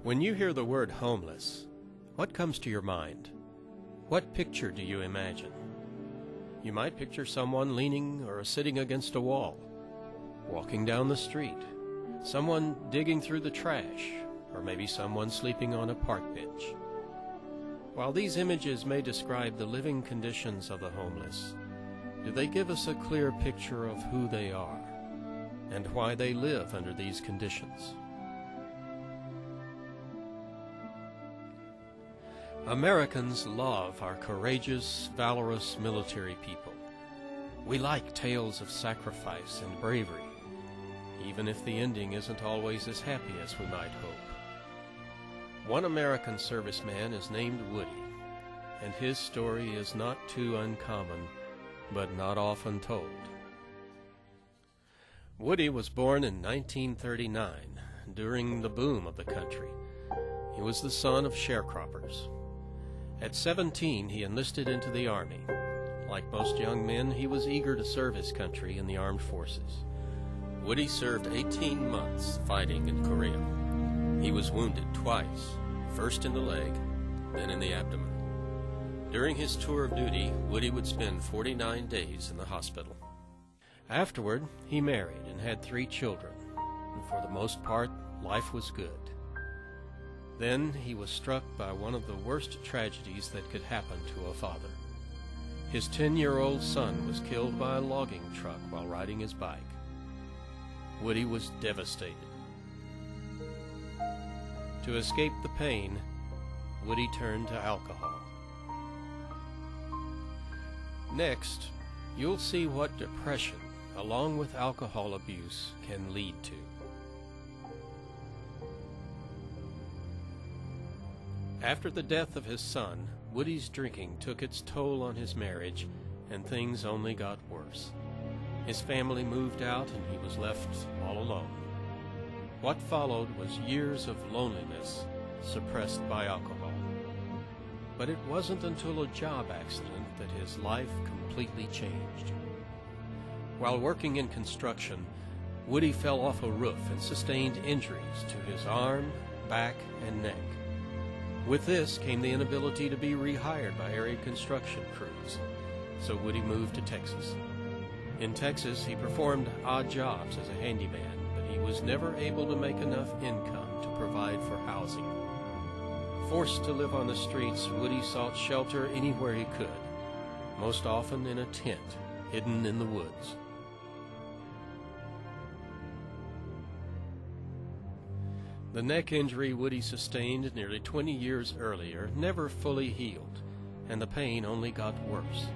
When you hear the word homeless, what comes to your mind? What picture do you imagine? You might picture someone leaning or sitting against a wall, walking down the street, someone digging through the trash, or maybe someone sleeping on a park bench. While these images may describe the living conditions of the homeless, do they give us a clear picture of who they are and why they live under these conditions? Americans love our courageous, valorous military people. We like tales of sacrifice and bravery, even if the ending isn't always as happy as we might hope. One American serviceman is named Woody, and his story is not too uncommon, but not often told. Woody was born in 1939, during the boom of the country. He was the son of sharecroppers. At 17, he enlisted into the Army. Like most young men, he was eager to serve his country in the armed forces. Woody served 18 months fighting in Korea. He was wounded twice, first in the leg, then in the abdomen. During his tour of duty, Woody would spend 49 days in the hospital. Afterward, he married and had 3 children, and for the most part, life was good. Then he was struck by one of the worst tragedies that could happen to a father. His 10-year-old son was killed by a logging truck while riding his bike. Woody was devastated. To escape the pain, Woody turned to alcohol. Next, you'll see what depression, along with alcohol abuse, can lead to. After the death of his son, Woody's drinking took its toll on his marriage, and things only got worse. His family moved out, and he was left all alone. What followed was years of loneliness, suppressed by alcohol. But it wasn't until a job accident that his life completely changed. While working in construction, Woody fell off a roof and sustained injuries to his arm, back, and neck. With this came the inability to be rehired by area construction crews, so Woody moved to Texas. In Texas, he performed odd jobs as a handyman, but he was never able to make enough income to provide for housing. Forced to live on the streets, Woody sought shelter anywhere he could, most often in a tent hidden in the woods. The neck injury Woody sustained nearly 20 years earlier never fully healed, and the pain only got worse.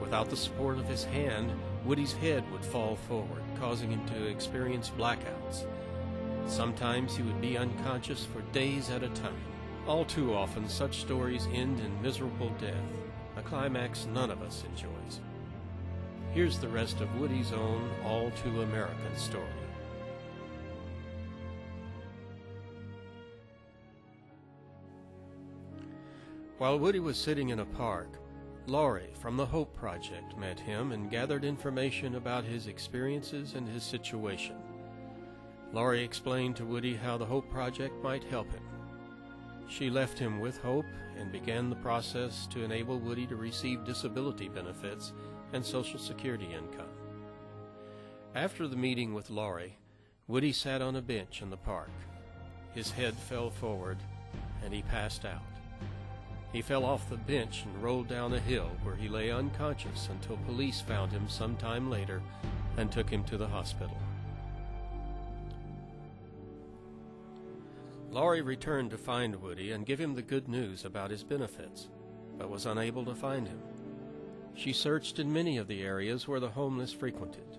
Without the support of his hand, Woody's head would fall forward, causing him to experience blackouts. Sometimes he would be unconscious for days at a time. All too often, such stories end in miserable death, a climax none of us enjoys. Here's the rest of Woody's own all-too-American story. While Woody was sitting in a park, Laurie from the Hope Project met him and gathered information about his experiences and his situation. Laurie explained to Woody how the Hope Project might help him. She left him with hope and began the process to enable Woody to receive disability benefits and Social Security income. After the meeting with Laurie, Woody sat on a bench in the park. His head fell forward, and he passed out. He fell off the bench and rolled down a hill where he lay unconscious until police found him some time later and took him to the hospital. Laurie returned to find Woody and give him the good news about his benefits, but was unable to find him. She searched in many of the areas where the homeless frequented.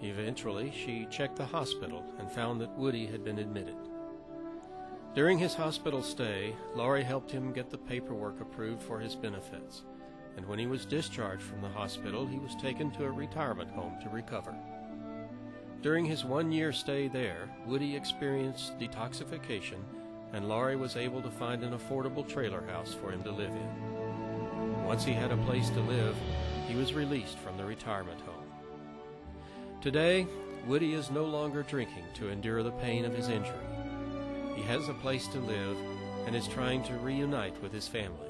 Eventually, she checked the hospital and found that Woody had been admitted. During his hospital stay, Laurie helped him get the paperwork approved for his benefits, and when he was discharged from the hospital, he was taken to a retirement home to recover. During his 1-year stay there, Woody experienced detoxification, and Laurie was able to find an affordable trailer house for him to live in. Once he had a place to live, he was released from the retirement home. Today, Woody is no longer drinking to endure the pain of his injury. He has a place to live and is trying to reunite with his family.